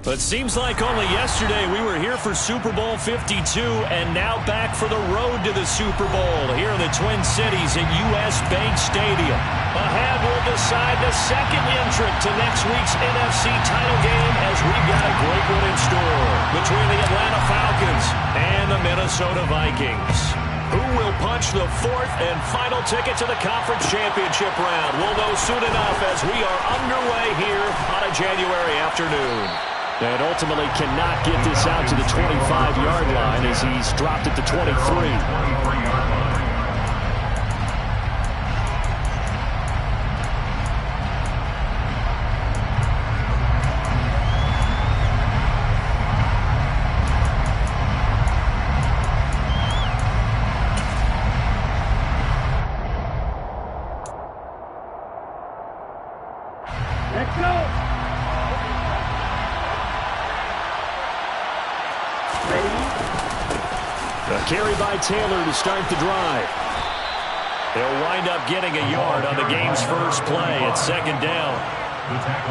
It seems like only yesterday we were here for Super Bowl 52 and now back for the road to the Super Bowl here in the Twin Cities at US Bank Stadium. A hand will decide the second entrant to next week's NFC title game as we've got a great one in store between the Atlanta Falcons and the Minnesota Vikings. Who will punch the fourth and final ticket to the conference championship round? We'll know soon enough as we are underway here on a January afternoon. And ultimately cannot get this out to the 25-yard line as he's dropped at the 23. Carry by Taylor to start the drive. He'll wind up getting a yard on the game's first play at second down.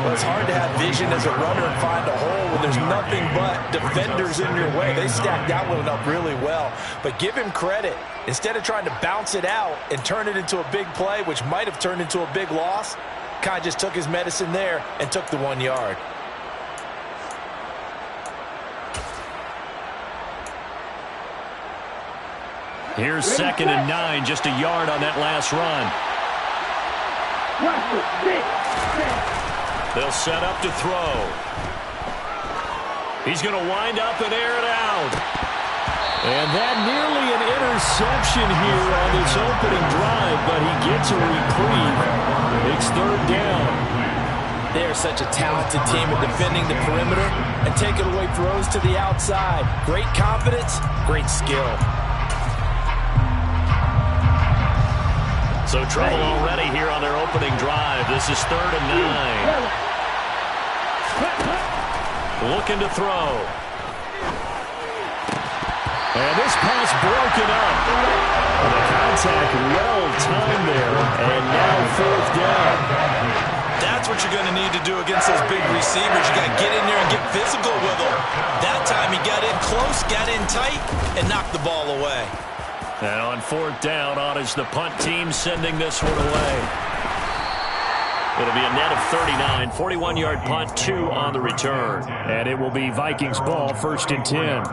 Well, it's hard to have vision as a runner and find a hole when there's nothing but defenders in your way. They stacked that one up really well. But give him credit. Instead of trying to bounce it out and turn it into a big play, which might have turned into a big loss, kind of just took his medicine there and took the 1 yard. Here's second and 9, just a yard on that last run. They'll set up to throw. He's going to wind up and air it out. And that nearly an interception here on this opening drive, but he gets a reprieve. It's third down. They're such a talented team at defending the perimeter and taking away throws to the outside. Great confidence, great skill. So trouble already here on their opening drive. This is third and 9. Looking to throw. And this pass broken up. The contact well timed there. And now fourth down. That's what you're going to need to do against those big receivers. You got to get in there and get physical with them. That time he got in close, got in tight, and knocked the ball away. And on fourth down, on is the punt team sending this one away. It'll be a net of 39, 41-yard punt, 2 on the return. And it will be Vikings ball, first and 10.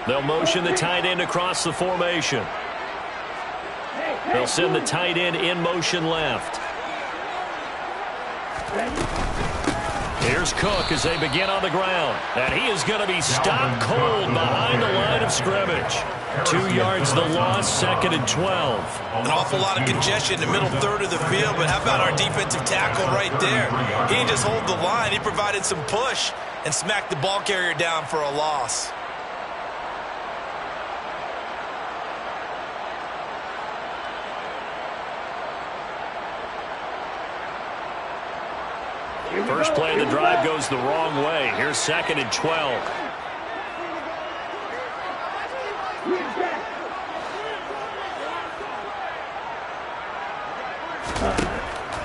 They'll motion the tight end across the formation. They'll send the tight end in motion left. Here's Cook as they begin on the ground. And he is going to be stopped cold behind the line of scrimmage. 2 yards the loss, second and 12. An awful lot of congestion in the middle third of the field, but how about our defensive tackle right there? He didn't just hold the line, he provided some push and smacked the ball carrier down for a loss. First play of the drive goes the wrong way. Here's second and 12.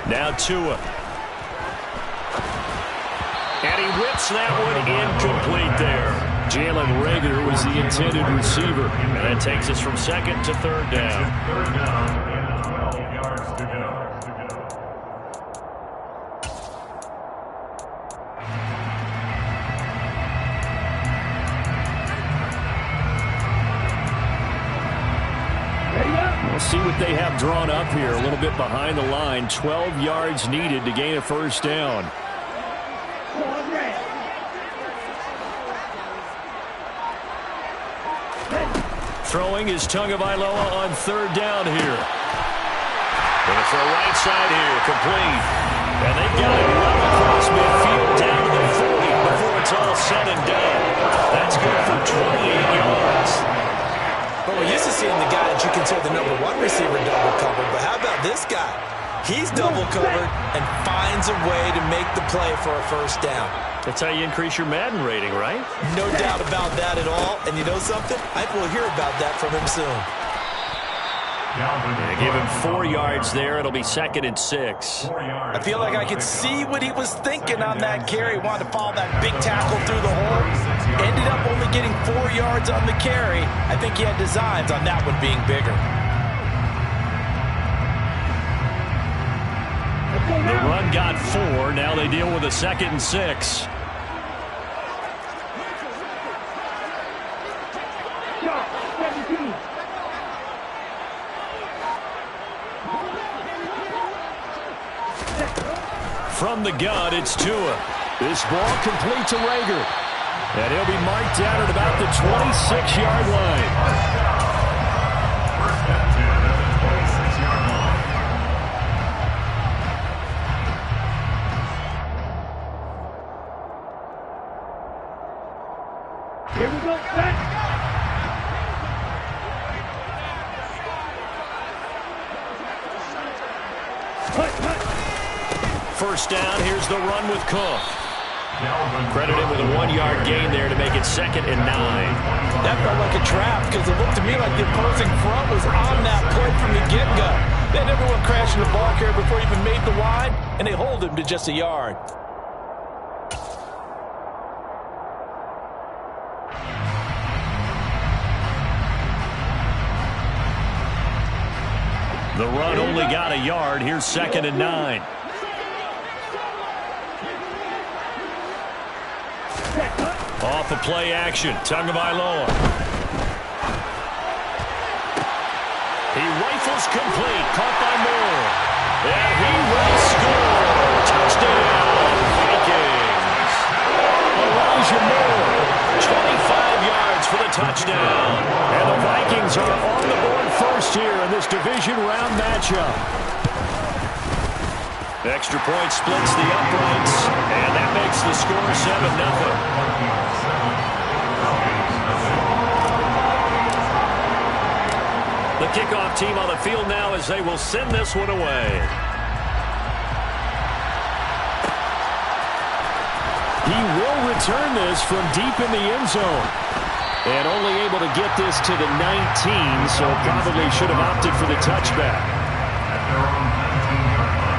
Now Tua. And he whips that one incomplete there. Jalen Reagor was the intended receiver. And that takes us from second to third down. We'll see what they have drawn up here. A little bit behind the line. 12 yards needed to gain a first down. Throwing is Tagovailoa on third down here. Going to throw right side here, complete. And they've got it well across midfield down to the 40 before it's all said and done. That's good for 28 yards. Well, we're used to seeing the guy that you consider the number one receiver double covered, but how about this guy? He's double covered and finds a way to make the play for a first down. That's how you increase your Madden rating, right? No doubt about that at all. And you know something? I think we'll hear about that from him soon. Yeah, give him 4 yards there. It'll be 2nd and 6. I feel like I could see what he was thinking on that carry. He wanted to follow that big tackle through the hole. Ended up only getting 4 yards on the carry. I think he had designs on that one being bigger. The run got 4. Now they deal with a 2nd and 6. From the gun, it's Tua. This ball complete to Rager. And he'll be marked down at about the 26-yard line. First and 10 at the 26-yard line. Here we go, back. First down, here's the run with Cook. Credited with a 1-yard gain there to make it 2nd and 9. That felt like a trap because it looked to me like the opposing front was on that play from the get-go. They had everyone crashing the ball carrier before he even made the line, and they hold him to just a yard. The run only got a yard. Here's 2nd and 9. Off of play action, Tagovailoa. He rifles complete, caught by Moore. And he will score. Touchdown, Vikings. Elijah Moore, 25 yards for the touchdown. And the Vikings are on the board first here in this division round matchup. Extra point splits the uprights, and that makes the score 7-0. The kickoff team on the field now as they will send this one away. He will return this from deep in the end zone. And only able to get this to the 19, so probably should have opted for the touchback. At their own 19-yard line.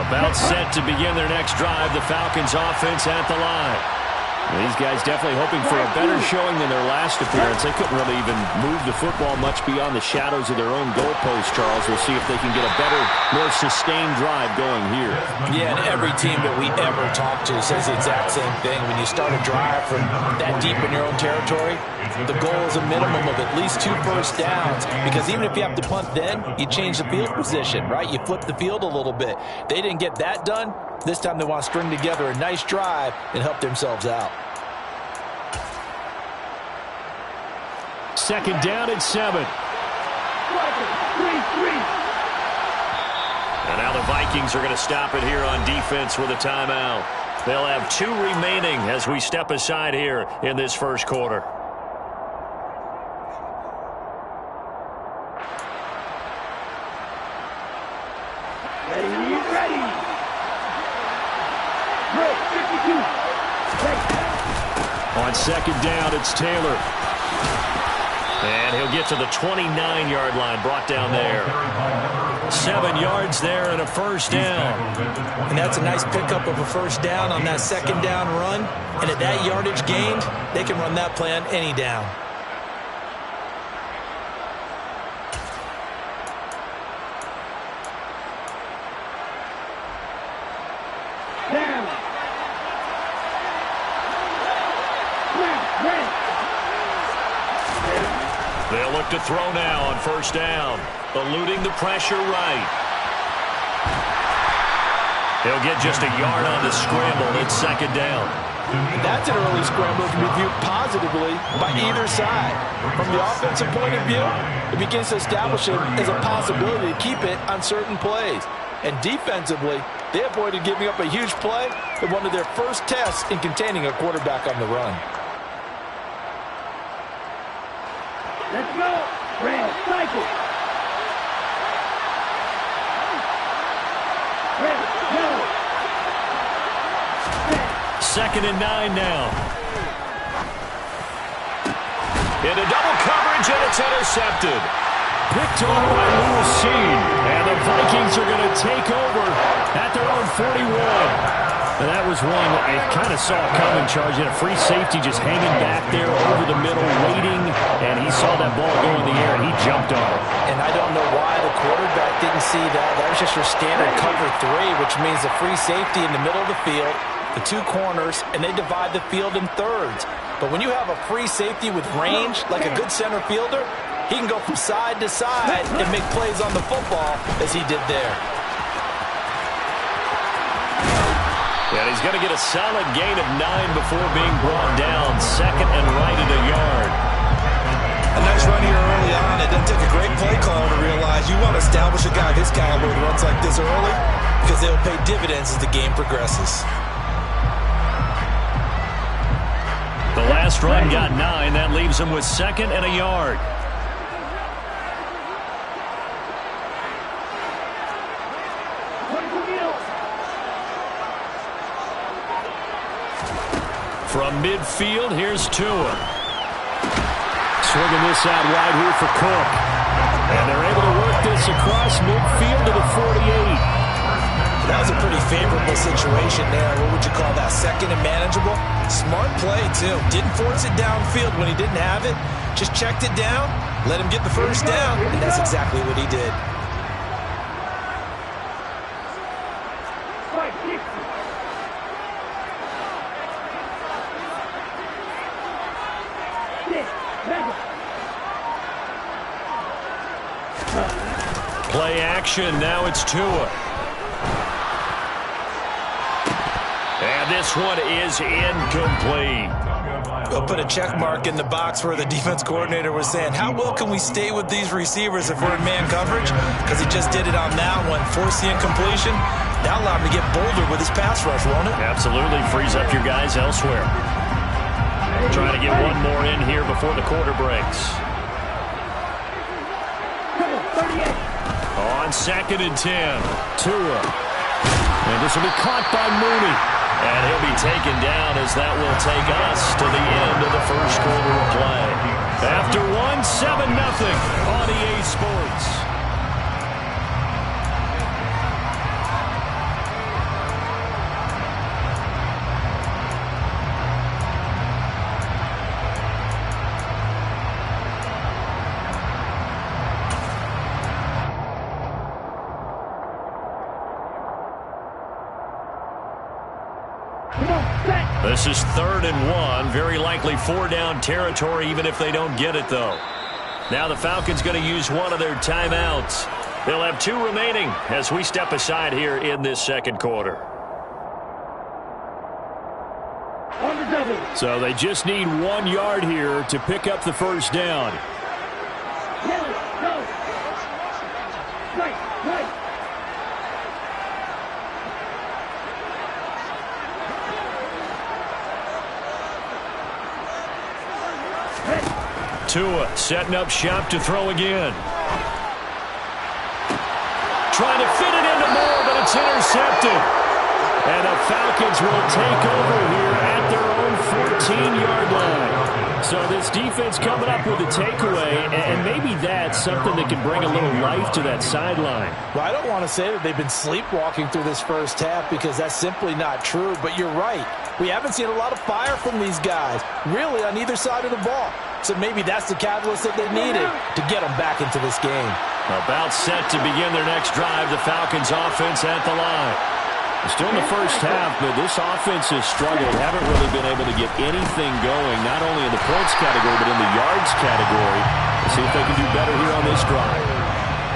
About set to begin their next drive, the Falcons offense at the line. These guys definitely hoping for a better showing than their last appearance. They couldn't really even move the football much beyond the shadows of their own goalpost, Charles. We'll see if they can get a better, more sustained drive going here. Yeah, and every team that we ever talk to says the exact same thing. When you start a drive from that deep in your own territory, the goal is a minimum of at least 2 first downs, because even if you have to punt then, you change the field position, right? You flip the field a little bit. They didn't get that done. This time they want to string together a nice drive and help themselves out. 2nd down and 7. And now the Vikings are going to stop it here on defense with a timeout. They'll have 2 remaining as we step aside here in this first quarter. On 2nd down, it's Taylor. And he'll get to the 29-yard line, brought down there. 7 yards there and a first down. And that's a nice pickup of a first down on that 2nd down run. And at that yardage gained, they can run that play on any down. They'll look to throw now on first down. Eluding the pressure right. He'll get just a yard on the scramble. It's second down. That's an early scramble that can be viewed positively by either side. From the offensive point of view, it begins to establish it as a possibility to keep it on certain plays. And defensively, they avoided giving up a huge play in one of their first tests in containing a quarterback on the run. Let's go. Red, cycle. Red, yellow. Second and 9 now. Into double coverage, and it's intercepted. Picked off by Lewis Cine. And the Vikings are going to take over at their own 41. And that was one I kind of saw coming, charging a free safety just hanging back there over the middle, waiting, and he saw that ball go in the air, and he jumped on it. And I don't know why the quarterback didn't see that. That was just your standard cover 3, which means the free safety in the middle of the field, the two corners, and they divide the field in thirds. But when you have a free safety with range, like a good center fielder, he can go from side to side and make plays on the football as he did there. And he's going to get a solid gain of 9 before being brought down. Second and right at a yard. A nice run here early on. It doesn't take a great play call to realize you want to establish a guy of his caliber who runs like this early because they'll pay dividends as the game progresses. The last run got 9. That leaves him with second and a yard. From midfield, here's Tua. Swinging this out wide here for Cook. And they're able to work this across midfield to the 48. That was a pretty favorable situation there. What would you call that? Second and manageable? Smart play, too. Didn't force it downfield when he didn't have it. Just checked it down, let him get the first down, and that's exactly what he did. Play action, now it's Tua. And this one is incomplete. We'll put a check mark in the box where the defense coordinator was saying, how well can we stay with these receivers if we're in man coverage? Because he just did it on that one, forced the incompletion. That'll allow him to get bolder with his pass rush, won't it? Absolutely, frees up your guys elsewhere. Trying to get one more in here before the quarter breaks. On second and 10, Tua. And this will be caught by Mooney. And he'll be taken down as that will take us to the end of the first quarter of play. After 7-0 on EA Sports. This is 3rd and 1. Very likely 4-down territory, even if they don't get it, though. Now the Falcons going to use one of their timeouts. They'll have 2 remaining as we step aside here in this second quarter. So they just need 1 yard here to pick up the first down. Tua setting up shop to throw again. Trying to fit it into Moore, but it's intercepted. And the Falcons will take over here at their own 14-yard line. So this defense coming up with a takeaway, and maybe that's something that can bring a little life to that sideline. Well, I don't want to say that they've been sleepwalking through this first half because that's simply not true, but you're right. We haven't seen a lot of fire from these guys, really, on either side of the ball. So maybe that's the catalyst that they needed to get them back into this game. About set to begin their next drive, the Falcons offense at the line. Still in the first half, but this offense has struggled. Haven't really been able to get anything going, not only in the points category, but in the yards category. Let's see if they can do better here on this drive.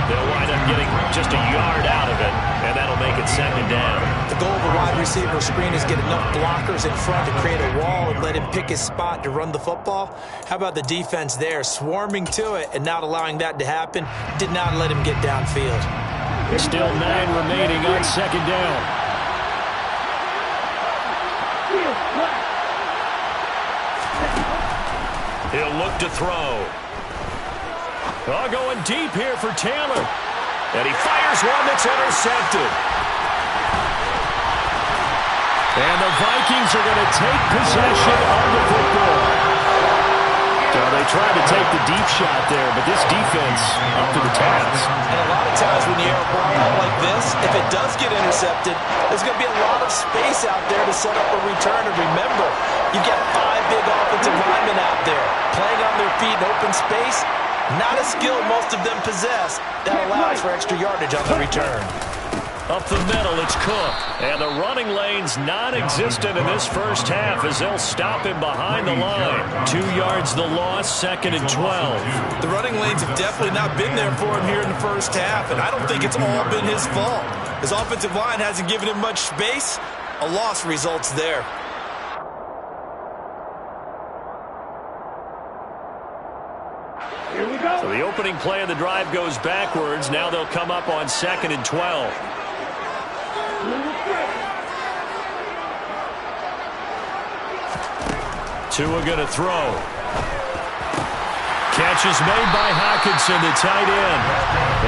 They'll wind up getting just a yard out of it, and that'll make it second down. The goal of a wide receiver screen is get enough blockers in front to create a wall and let him pick his spot to run the football. How about the defense there, swarming to it and not allowing that to happen? Did not let him get downfield. Still 9 remaining on second down. He'll look to throw. Oh, going deep here for Taylor. And he fires one that's intercepted. And the Vikings are going to take possession of the football. So they tried to take the deep shot there, but this defense up to the task. And a lot of times when you air a ball out like this, if it does get intercepted, there's going to be a lot of space out there to set up a return. And remember, you've got 5 big offensive linemen out there playing on their feet in open space. Not a skill most of them possess. That allows for extra yardage on the return. Up the middle, it's Cook. And the running lane's non-existent in this first half as they'll stop him behind the line. 2 yards the loss, 2nd and 12. The running lanes have definitely not been there for him here in the first half, and I don't think it's all been his fault. His offensive line hasn't given him much space. A loss results there. Here we go. So the opening play of the drive goes backwards. Now they'll come up on 2nd and 12. Tua going to throw. Catch is made by Hockenson, the tight end.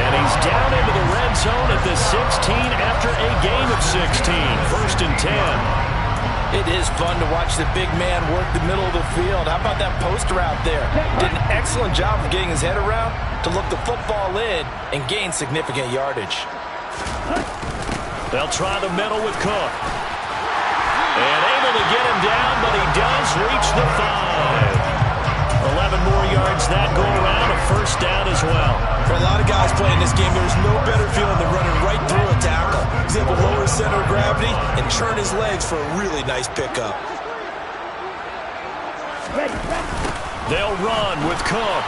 And he's down into the red zone at the 16 after a gain of 16. 1st and 10. It is fun to watch the big man work the middle of the field. How about that post route there? Did an excellent job of getting his head around to look the football in and gain significant yardage. They'll try the middle with Cook. And able to get him down, but he does reach the 5. 11 more yards that go around, a 1st down as well. For a lot of guys playing this game, there's no better feeling than running right through a tackle. He's able to lower his center of gravity and turn his legs for a really nice pickup. They'll run with Cook.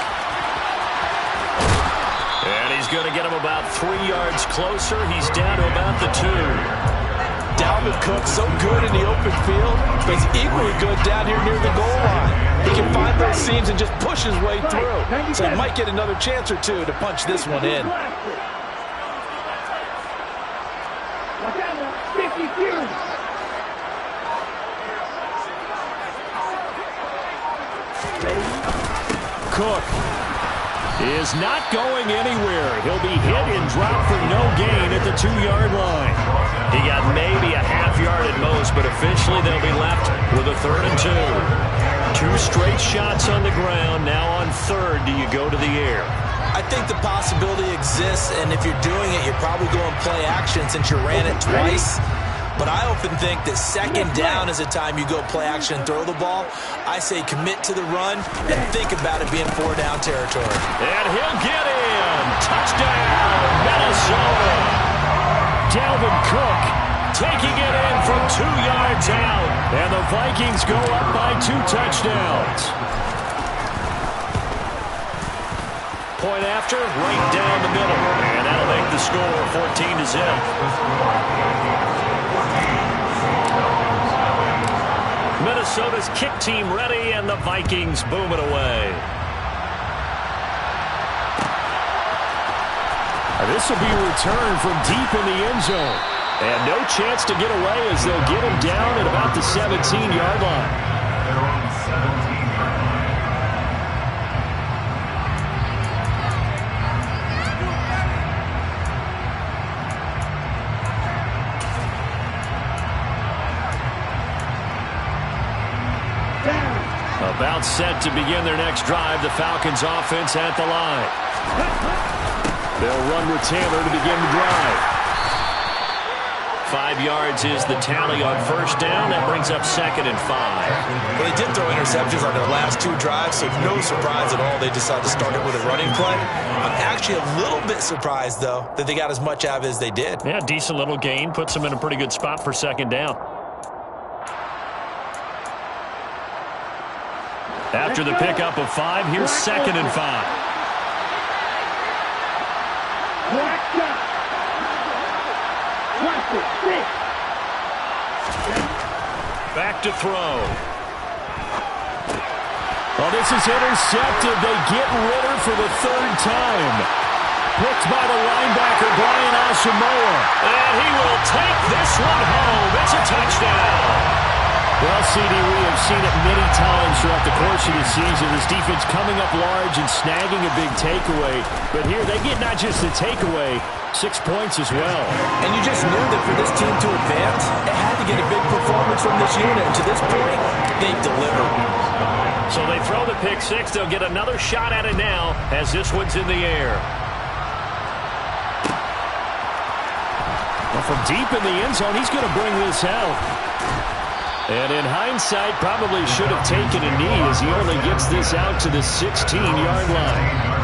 And he's going to get him about 3 yards closer. He's down to about the 2. Dalvin Cook, so good in the open field, but he's equally good down here near the goal line. He can find those seams and just push his way through. So he might get another chance or two to punch this one in. Cook is not going anywhere. He'll be hit and dropped for no gain at the 2-yard line. He got maybe a half yard at most, but officially they'll be left with a 3rd and 2. 2 straight shots on the ground. Now on 3rd, do you go to the air? I think the possibility exists, and if you're doing it, you're probably going play action since you ran it twice. But I often think that 2nd down is a time you go play action and throw the ball. I say commit to the run and think about it being 4-down territory. And he'll get in. Touchdown, Minnesota. Dalvin Cook taking it in from 2 yards out. And the Vikings go up by 2 touchdowns. Point after, right down the middle. And that'll make the score 14-0. Minnesota's kick team ready, and the Vikings boom it away. This will be returned from deep in the end zone. And no chance to get away as they'll get him down at about the 17-yard line. About set to begin their next drive, the Falcons offense at the line. They'll run with Taylor to begin the drive. 5 yards is the tally on 1st down. That brings up 2nd and 5. Well, they did throw interceptions on their last 2 drives, so no surprise at all they decided to start it with a running play. I'm actually a little bit surprised, though, that they got as much out of it as they did. Yeah, decent little gain. Puts them in a pretty good spot for 2nd down. After the pickup of 5, here's 2nd and 5. Back to throw. Well, this is intercepted. They get Ridder for the third time. Picked by the linebacker, Brian Asamoah. And he will take this one home. It's a touchdown. Well, CD, we have seen it many times throughout the course of the season. This defense coming up large and snagging a big takeaway. But here, they get not just the takeaway, 6 points as well. And you just knew that for this team to advance, it had to get a big performance from this unit. And to this point, they've delivered. So they throw the pick six. They'll get another shot at it now as this one's in the air. Well, from deep in the end zone, he's going to bring this out. And in hindsight, probably should have taken a knee as he only gets this out to the 16-yard line.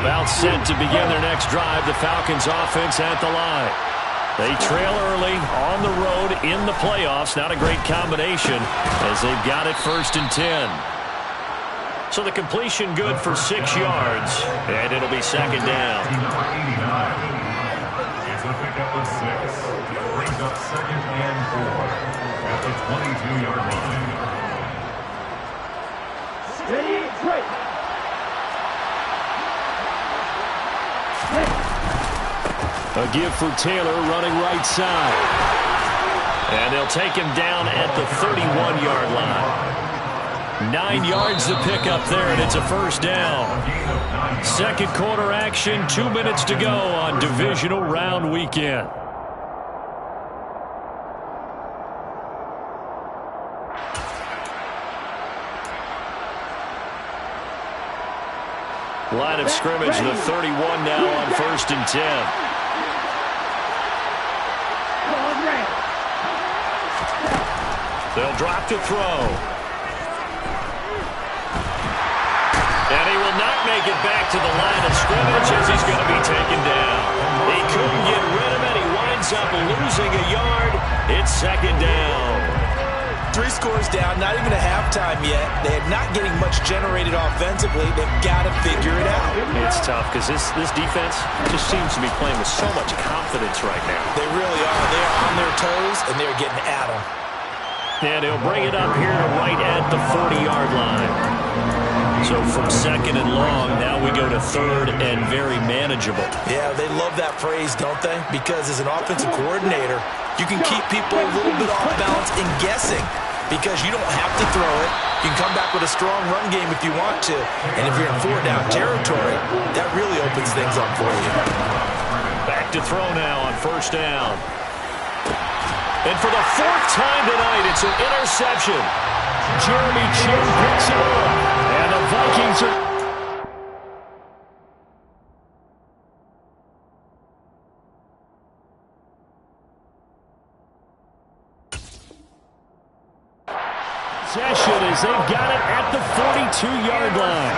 About set to begin their next drive, the Falcons offense at the line. They trail early on the road in the playoffs. Not a great combination as they've got it 1st and 10. So the completion good for 6 yards, and it'll be 2nd down. It's a pickup of 6. Brings up 2nd and 4 at the 22-yard line. Steady, straight. A give for Taylor running right side. And they'll take him down at the 31-yard line. 9 yards to pick up there, and it's a 1st down. 2nd quarter action, 2 minutes to go on divisional round weekend. Line of scrimmage, the 31 now on 1st and 10. They'll drop to throw. And he will not make it back to the line of scrimmage as he's going to be taken down. He couldn't get rid of it. He winds up losing a yard. It's 2nd down. 3 scores down, not even a halftime yet. They're not getting much generated offensively. They've got to figure it out. It's tough because this defense just seems to be playing with so much confidence right now. They really are. They are on their toes, and they're getting at them. And he'll bring it up here to right at the 40-yard line. So from 2nd and long, now we go to 3rd and very manageable. Yeah, they love that phrase, don't they? Because as an offensive coordinator, you can keep people a little bit off balance and guessing because you don't have to throw it. You can come back with a strong run game if you want to. And if you're in 4-down territory, that really opens things up for you. Back to throw now on 1st down. And for the 4th time tonight, it's an interception. Jeremy Chinn picks it up. And the Vikings are... Possession as they've got it at the 42-yard line.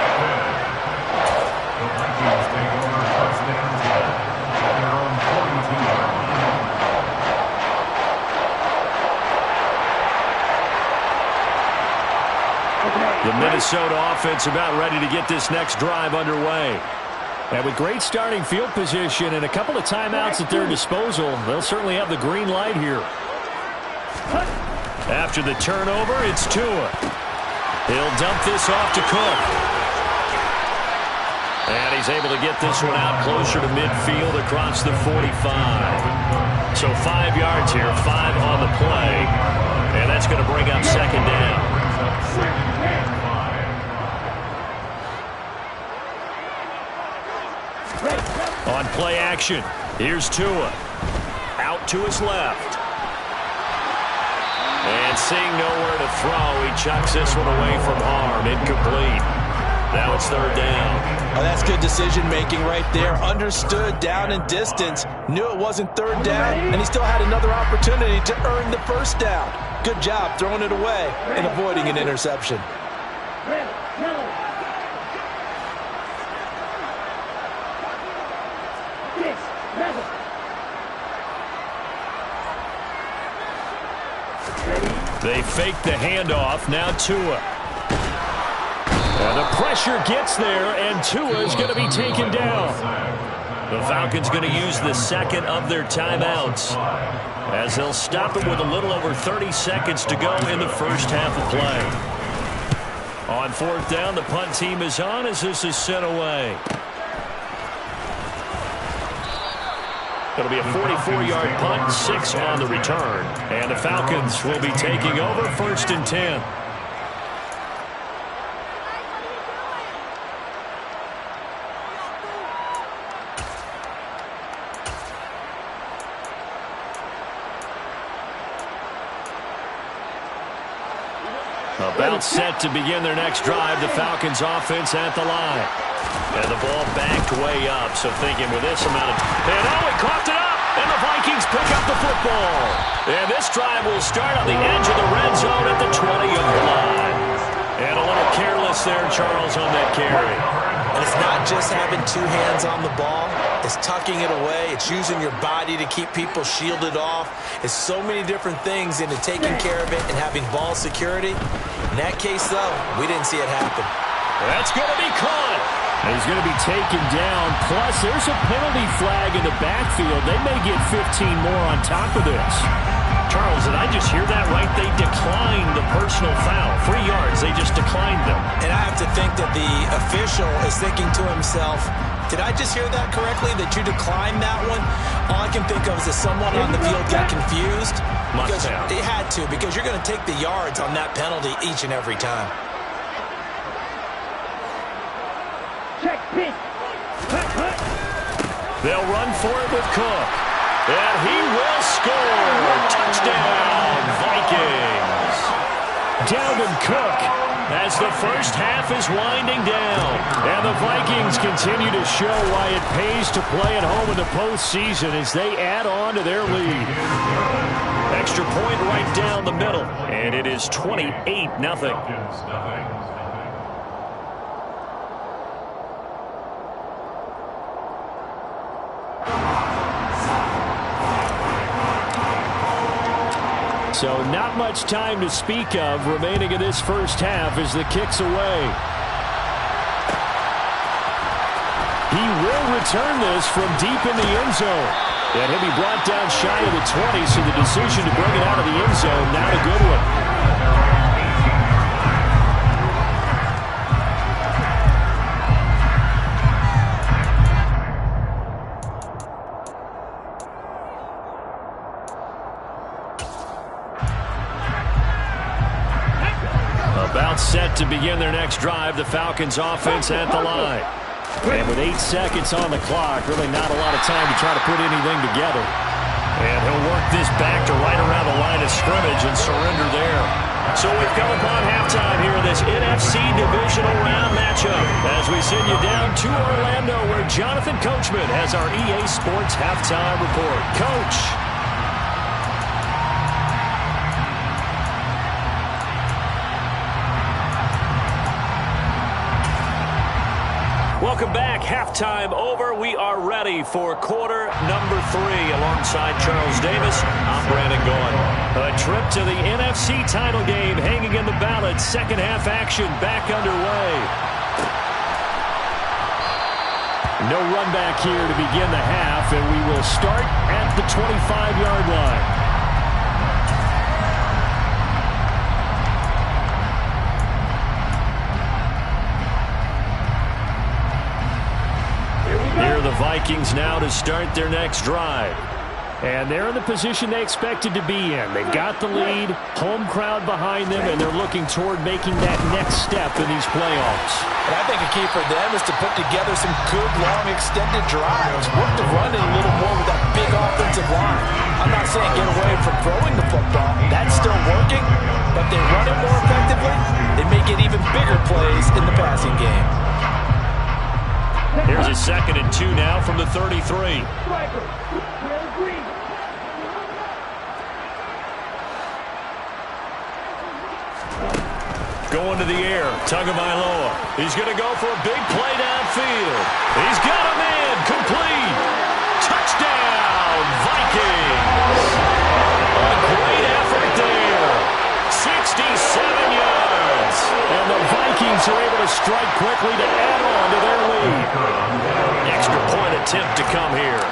The Vikings take over 1st and 10 at their own 42-yard line. The Minnesota offense about ready to get this next drive underway. And with great starting field position and a couple of timeouts at their disposal, they'll certainly have the green light here. After the turnover, it's Tua. He'll dump this off to Cook. And he's able to get this one out closer to midfield across the 45. So 5 yards here, 5 on the play. And that's going to bring up 2nd down. On play action, here's Tua. Out to his left. And seeing nowhere to throw, he chucks this one away from harm. Incomplete. Now it's 3rd down. Oh, that's good decision-making right there. Understood down and distance. Knew it wasn't 3rd down, and he still had another opportunity to earn the 1st down. Good job throwing it away and avoiding an interception. They fake the handoff. Now Tua. And the pressure gets there, and Tua is going to be taken down. The Falcons going to use the second of their timeouts, as they'll stop it with a little over 30 seconds to go in the first half of play. On fourth down, the punt team is on as this is sent away. It'll be a 44-yard punt, 6 on the return. And the Falcons will be taking over first and 10. About set to begin their next drive. The Falcons offense at the line. And the ball backed way up. So thinking with this amount of... And he coughed it up. And the Vikings pick up the football. And this drive will start on the edge of the red zone at the 20-yard line. And a little careless there, Charles, on that carry. And it's not just having two hands on the ball. It's tucking it away. It's using your body to keep people shielded off. It's so many different things into taking care of it and having ball security. In that case, though, we didn't see it happen. That's going to be caught. And he's going to be taken down. Plus, there's a penalty flag in the backfield. They may get 15 more on top of this. Charles, did I just hear that right? They declined the personal foul. 3 yards, they just declined them. And I have to think that the official is thinking to himself, did I just hear that correctly, that you declined that one? All I can think of is that someone on the field got confused. Because they had to, because you're going to take the yards on that penalty each and every time. Check, pitch. They'll run for it with Cook. And he will score. Touchdown, Vikings. Dalvin Cook as the first half is winding down. And the Vikings continue to show why it pays to play at home in the postseason as they add on to their lead. Extra point right down the middle. And it is 28-0. So not much time to speak of remaining in this first half as the kick's away. He will return this from deep in the end zone. And he'll be brought down shy of the 20, so the decision to bring it out of the end zone, not a good one. About set to begin their next drive, the Falcons offense at the line. And with 8 seconds on the clock, really not a lot of time to try to put anything together. And he'll work this back to right around the line of scrimmage and surrender there. So we've come upon halftime here in this NFC Divisional Round matchup as we send you down to Orlando where Jonathan Coachman has our EA Sports Halftime Report. Coach. Welcome back. Halftime over. We are ready for quarter number 3 alongside Charles Davis. I'm Brandon Gaughan. A trip to the NFC title game hanging in the balance. Second half action back underway. No run back here to begin the half, and we will start at the 25-yard line. Here are the Vikings now to start their next drive. And they're in the position they expected to be in. They've got the lead, home crowd behind them, and they're looking toward making that next step in these playoffs. And I think a key for them is to put together some good, long, extended drives. Work the run in a little more with that big offensive line. I'm not saying get away from throwing the football. That's still working. But if they run it more effectively, they may get even bigger plays in the passing game. Here's a 2nd and 2 now from the 33. going to the air. Tagovailoa. He's going to go for a big play downfield. He's got him in. Complete. Touchdown, Vikings. A great effort there. 67 yards. And the Vikings are able to strike quickly to add on to their lead. Extra point attempt to come here.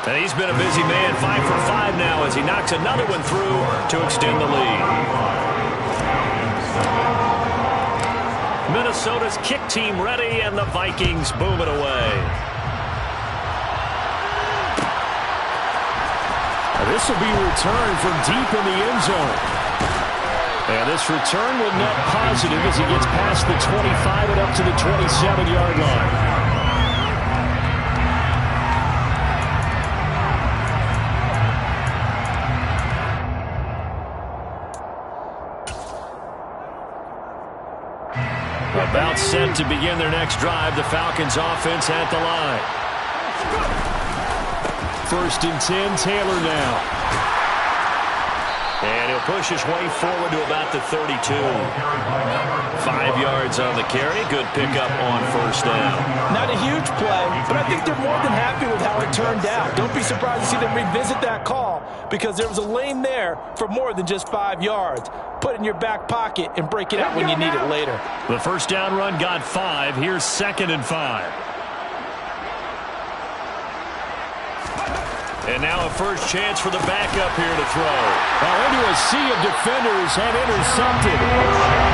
And he's been a busy man, 5 for 5 now as he knocks another one through to extend the lead. Minnesota's kick team ready, and the Vikings boom it away. This will be returned from deep in the end zone. And this return will net positive as he gets past the 25 and up to the 27-yard line. About set to begin their next drive. The Falcons offense at the line. 1st and 10, Taylor now. And he'll push his way forward to about the 32. 5 yards on the carry. Good pickup on 1st down. Not a huge play, but I think they're more than happy with how it turned out. Don't be surprised to see them revisit that call because there was a lane there for more than just 5 yards. Put it in your back pocket and break it out when you need it later. The 1st down run got 5. Here's 2nd and 5. And now a first chance for the backup here to throw. Well, into a sea of defenders and intercepted.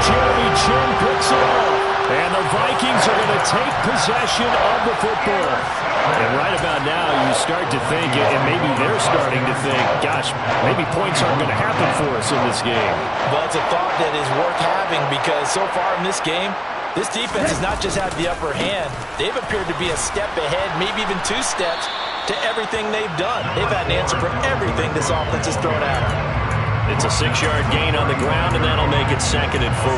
Jeremy Chin picks it up. And the Vikings are going to take possession of the football. And right about now, you start to think, and maybe they're starting to think, gosh, maybe points aren't going to happen for us in this game. Well, it's a thought that is worth having because so far in this game, this defense has not just had the upper hand. They've appeared to be a step ahead, maybe even 2 steps to everything they've done. They've had an answer for everything this offense has thrown at them. It's a 6-yard gain on the ground, and that'll make it 2nd and 4.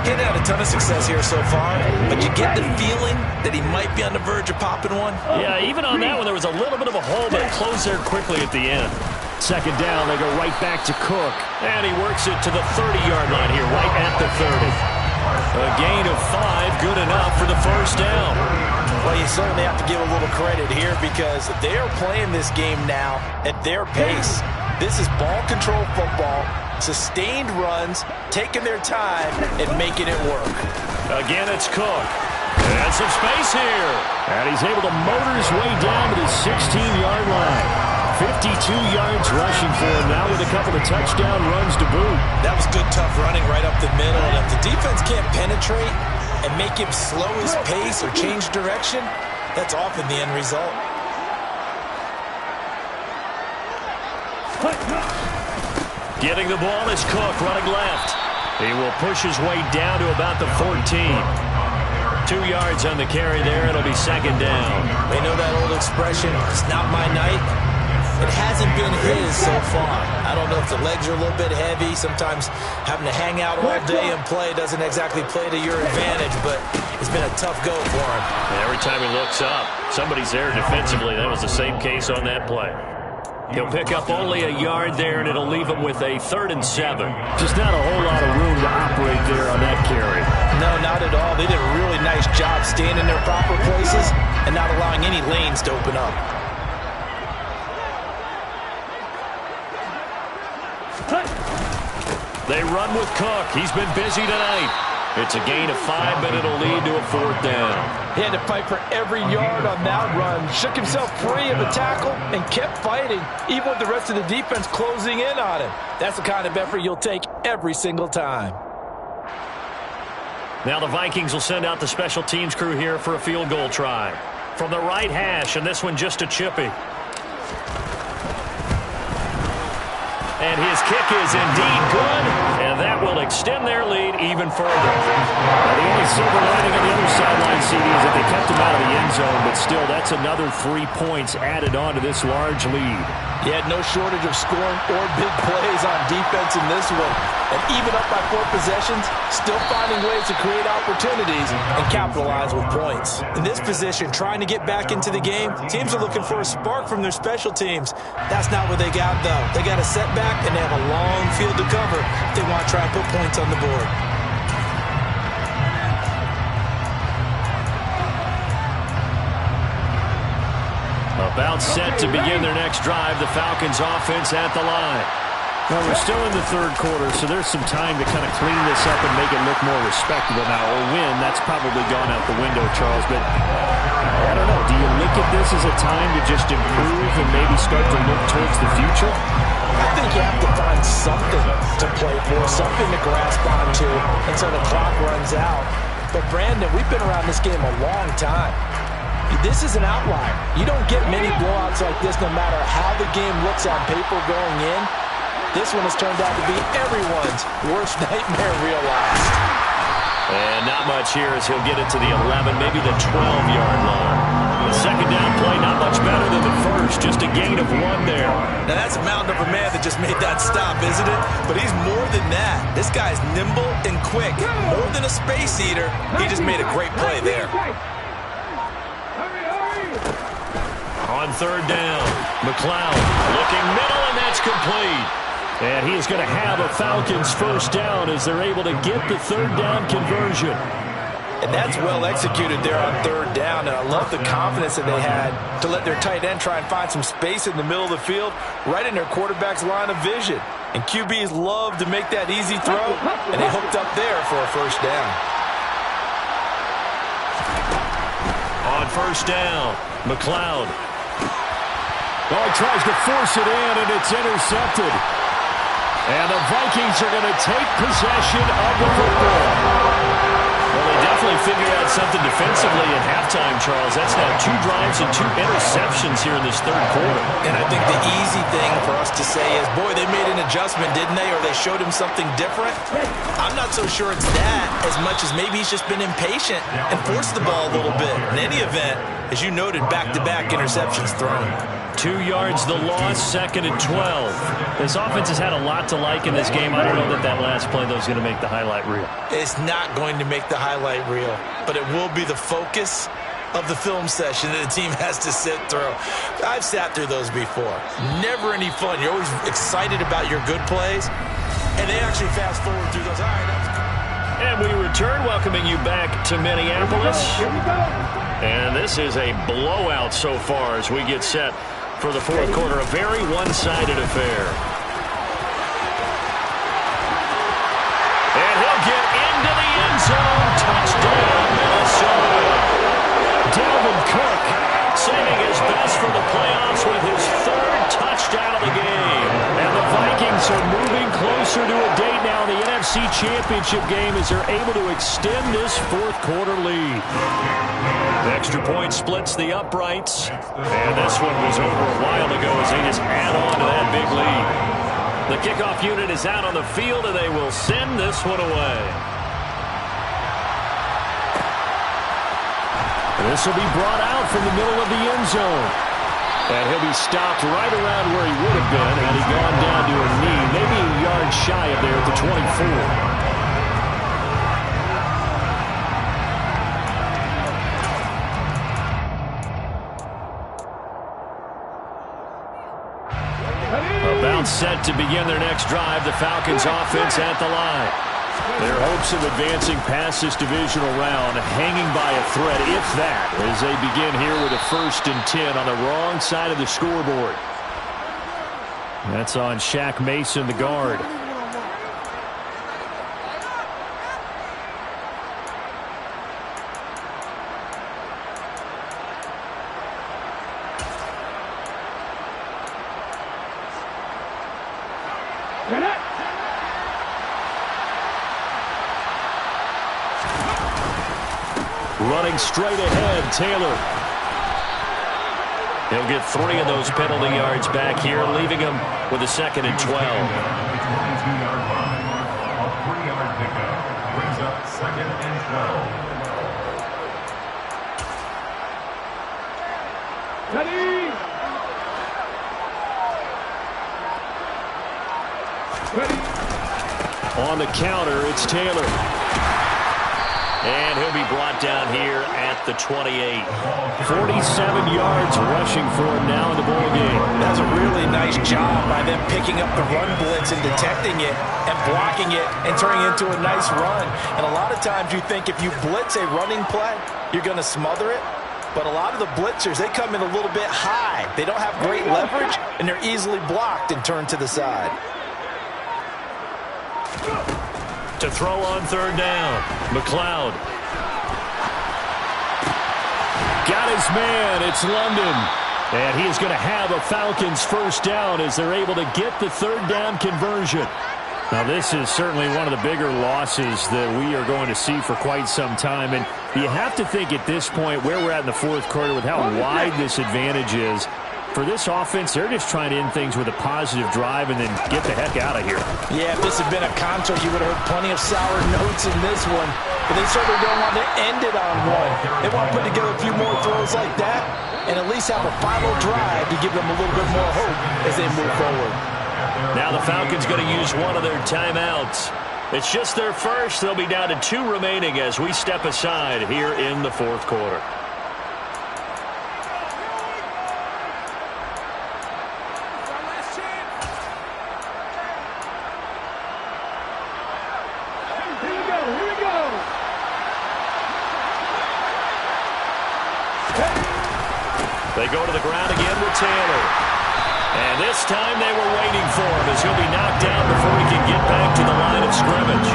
He hasn't had a ton of success here so far, but you get the feeling that he might be on the verge of popping one. Yeah, even on that one, there was a little bit of a hole, but it closed there quickly at the end. 2nd down, they go right back to Cook. And he works it to the 30-yard line here, right at the 30. A gain of 5, good enough for the 1st down. Well, you certainly have to give a little credit here because they are playing this game now at their pace. This is ball control football, sustained runs, taking their time, and making it work. Again, it's Cook. And some space here. And he's able to motor his way down to the 16-yard line. 52 yards rushing for him now with a couple of touchdown runs to boot. That was good, tough running right up the middle. And if the defense can't penetrate and make him slow his pace or change direction, that's often the end result. Getting the ball is Cook running left. He will push his way down to about the 14. 2 yards on the carry there. It'll be 2nd down. They know that old expression, it's not my night. It hasn't been his so far. I don't know if the legs are a little bit heavy. Sometimes having to hang out all day and play doesn't exactly play to your advantage, but it's been a tough go for him. And every time he looks up, somebody's there defensively. That was the same case on that play. He'll pick up only a yard there, and it'll leave him with a 3rd and 7. Just not a whole lot of room to operate there on that carry. No, not at all. They did a really nice job staying in their proper places and not allowing any lanes to open up. They run with Cook. He's been busy tonight. It's a gain of 5, but it'll lead to a 4th down. He had to fight for every yard on that run. Shook himself free of a tackle and kept fighting, even with the rest of the defense closing in on him. That's the kind of effort you'll take every single time. Now the Vikings will send out the special teams crew here for a field goal try. From the right hash, and this one just a chippy. And his kick is indeed good, and that will extend their lead even further. The only silver lining on the other sideline, CD, is that they kept him out of the end zone, but still, that's another 3 points added on to this large lead. He had no shortage of scoring or big plays on defense in this one. And even up by 4 possessions, still finding ways to create opportunities and capitalize with points. In this position, trying to get back into the game, teams are looking for a spark from their special teams. That's not what they got, though. They got a setback, and they have a long field to cover if they want to try and put points on the board. About set to begin their next drive, the Falcons offense at the line. Well, we're still in the third quarter, so there's some time to kind of clean this up and make it look more respectable now. Or win, that's probably gone out the window, Charles. But I don't know, do you look at this as a time to just improve and maybe start to look towards the future? I think you have to find something to play for, something to grasp onto until the clock runs out. But Brandon, we've been around this game a long time. This is an outlier. You don't get many blowouts like this no matter how the game looks on paper going in. This one has turned out to be everyone's worst nightmare realized. And not much here as he'll get it to the 11, maybe the 12-yard line. The second down play, not much better than the first, just a gain of 1 there. Now that's a mountain of a man that just made that stop, isn't it? But he's more than that. This guy's nimble and quick. More than a space eater, he just made a great play there. On third down, McLeod looking middle, and that's complete. And he is going to have a Falcons first down as they're able to get the third down conversion. And that's well executed there on third down. And I love the confidence that they had to let their tight end try and find some space in the middle of the field, right in their quarterback's line of vision. And QBs love to make that easy throw, and they hooked up there for a first down. On first down, McLeod. Oh, he tries to force it in, and it's intercepted. And the Vikings are going to take possession of the football. Well, they definitely figured out something defensively at halftime, Charles. That's now 2 drives and 2 interceptions here in this third quarter. And I think the easy thing for us to say is, boy, they made an adjustment, didn't they? Or they showed him something different. I'm not so sure it's that as much as maybe he's just been impatient and forced the ball a little bit. In any event, as you noted, back-to-back interceptions thrown. 2 yards the loss, 2nd and 12. This offense has had a lot to like in this game. I don't know that that last play, though, is going to make the highlight reel. It's not going to make the highlight reel, but it will be the focus of the film session that the team has to sit through. I've sat through those before. Never any fun. You're always excited about your good plays, and they actually fast forward through those. All right, that's good. And we return, welcoming you back to Minneapolis. And this is a blowout so far as we get set for the fourth quarter. A very one-sided affair. And he'll get into the end zone. Touchdown, Minnesota. Dalvin Cook saving his best for the playoffs with his 3rd touchdown of the game. And the Vikings are moving closer to a date now in the NFC Championship game as they're able to extend this fourth quarter lead. The extra point splits the uprights. And this one was over a while ago as they just add on to that big lead. The kickoff unit is out on the field, and they will send this one away. This will be brought out from the middle of the end zone. And he'll be stopped right around where he would have been had he gone down to a knee, maybe a yard shy of there at the 24. About set to begin their next drive, the Falcons offense at the line. Their hopes of advancing past this divisional round hanging by a thread, if that, as they begin here with a 1st and 10 on the wrong side of the scoreboard. That's on Shaq Mason, the guard. Running straight ahead, Taylor. He'll get 3 of those penalty yards back here, leaving him with a 2nd and 12. A 3-yard line. A 3-yard pickup brings up 2nd and 12. Ready. Ready. On the counter, it's Taylor. And he'll be brought down here at the 28. 47 yards rushing for him now in the ball game. That's a really nice job by them picking up the run blitz and detecting it and blocking it and turning it into a nice run. And a lot of times you think if you blitz a running play, you're going to smother it. But a lot of the blitzers, they come in a little bit high. They don't have great leverage, and they're easily blocked and turned to the side. To throw on third down, McLeod. Got his man, it's London. And he is going to have a Falcons first down as they're able to get the third down conversion. Now, this is certainly one of the bigger losses that we are going to see for quite some time. And you have to think at this point where we're at in the fourth quarter with how wide this advantage is. For this offense, they're just trying to end things with a positive drive and then get the heck out of here. Yeah, if this had been a concert, you would have heard plenty of sour notes in this one. But they certainly don't want to end it on one. They want to put together a few more throws like that and at least have a final drive to give them a little bit more hope as they move forward. Now the Falcons going to use one of their timeouts. It's just their first. They'll be down to 2 remaining as we step aside here in the fourth quarter. They go to the ground again with Taylor. And this time they were waiting for him as he'll be knocked down before he can get back to the line of scrimmage.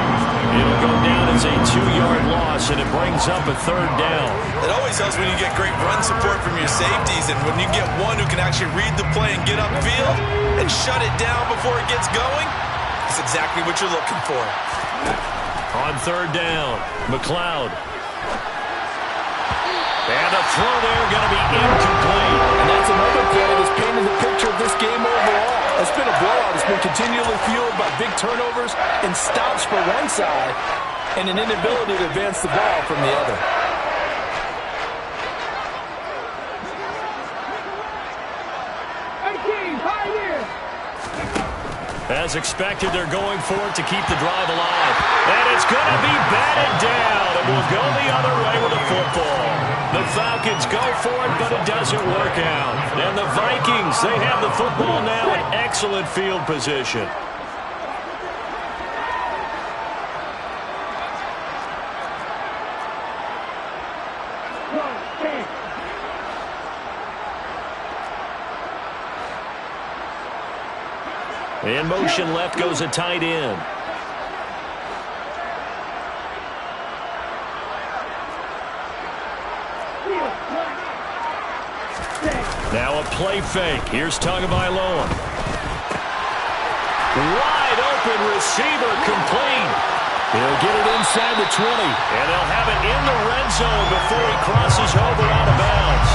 It'll go down as a 2-yard loss, and it brings up a third down. It always helps when you get great run support from your safeties, and when you get one who can actually read the play and get upfield and shut it down before it gets going, that's exactly what you're looking for. On third down, McLeod. And the throw there going to be incomplete. And that's another play that's painted the picture of this game overall. It's been a blowout. It's been continually fueled by big turnovers and stops for one side and an inability to advance the ball from the other. As expected, they're going for it to keep the drive alive. And it's going to be batted down. It will go the other way with the football. The Falcons go for it, but it doesn't work out. And the Vikings, they have the football now in excellent field position. In motion left goes a tight end. Now a play fake. Here's Tagovailoa. Wide open receiver complete. He'll get it inside the 20. And they'll have it in the red zone before he crosses over out of bounds.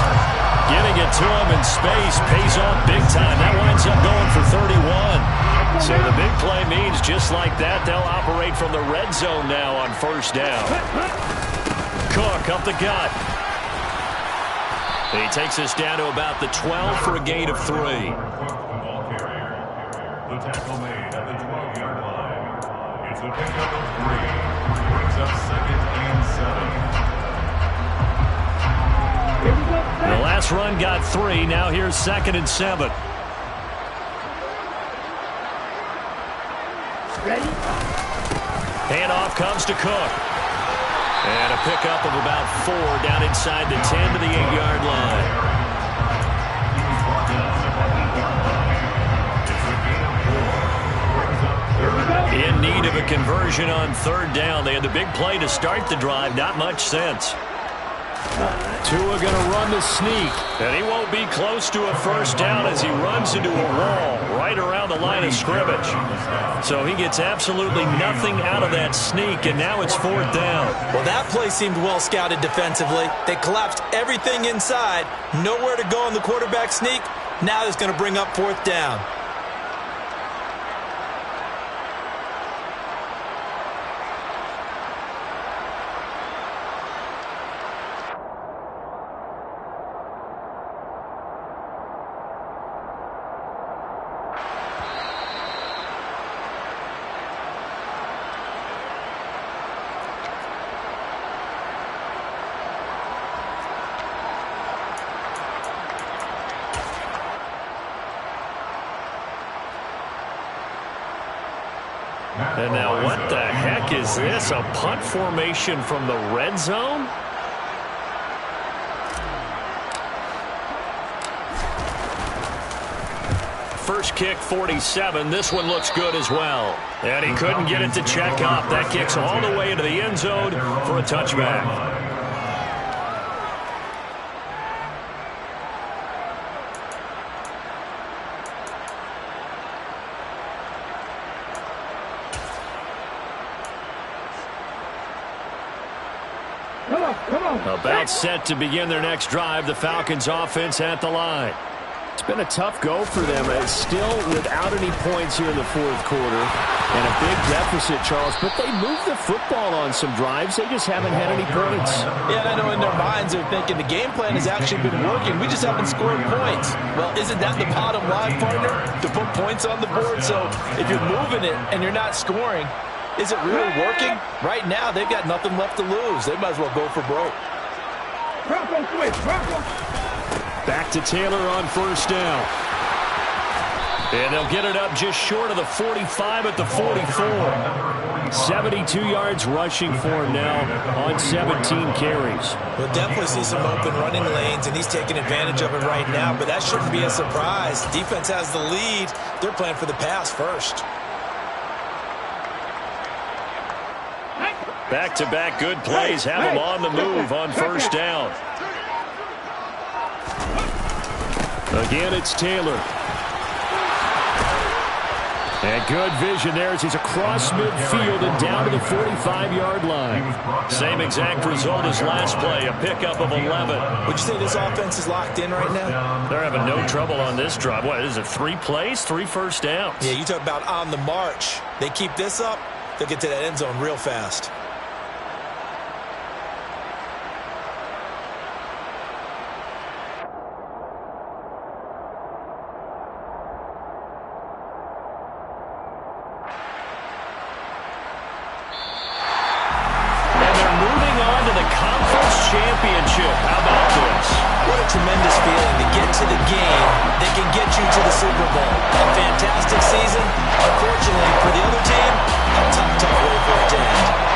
Getting it to him in space pays off big time. That winds up going for 31. So the big play means just like that, they'll operate from the red zone now on first down. Cook up the gut. He takes us down to about the 12 for a gain of 3. The tackle made at the 12-yard line. It's a pickup of 3. Brings up 2nd and 7. The last run got 3. Now here's 2nd and 7. Ready? Handoff comes to Cook. And a pickup of about 4 down inside the 10 to the 8-yard line. In need of a conversion on third down. They had the big play to start the drive. Not much sense. Tua going to run the sneak. And he won't be close to a first down as he runs into a wall right around the line of scrimmage. So he gets absolutely nothing out of that sneak, and now it's 4th down. Well, that play seemed well scouted defensively. They collapsed everything inside. Nowhere to go on the quarterback sneak. Now it's going to bring up 4th down. And now what the heck is this? A punt formation from the red zone? First kick, 47. This one looks good as well. And he couldn't get it to check up. That kicks all the way into the end zone for a touchback. About set to begin their next drive. The Falcons offense at the line. It's been a tough go for them. Still without any points here in the fourth quarter. And a big deficit, Charles. But they moved the football on some drives. They just haven't had any points. Yeah, and I know in their minds they're thinking the game plan has actually been working. We just haven't scored points. Well, isn't that the bottom line, partner? To put points on the board. So if you're moving it and you're not scoring, is it really working? Right now, they've got nothing left to lose. They might as well go for broke. Back to Taylor on first down. And they'll get it up just short of the 45 at the 44. 72 yards rushing for him now on 17 carries. We'll definitely see some open running lanes, and he's taking advantage of it right now, but that shouldn't be a surprise. Defense has the lead. They're playing for the pass first. Back-to-back good plays have him on the move on first down. Again, it's Taylor. And good vision there as he's across midfield and down to the 45-yard line. Same exact result as last play, a pickup of 11. Would you say this offense is locked in right now? They're having no trouble on this drive. What is it, 3 plays, 3 first downs? Yeah, you talk about on the march. They keep this up, they'll get to that end zone real fast. Championship. How about this? What a tremendous feeling to get to the game that can get you to the Super Bowl. A fantastic season. Unfortunately for the other team, a tough way for it to end.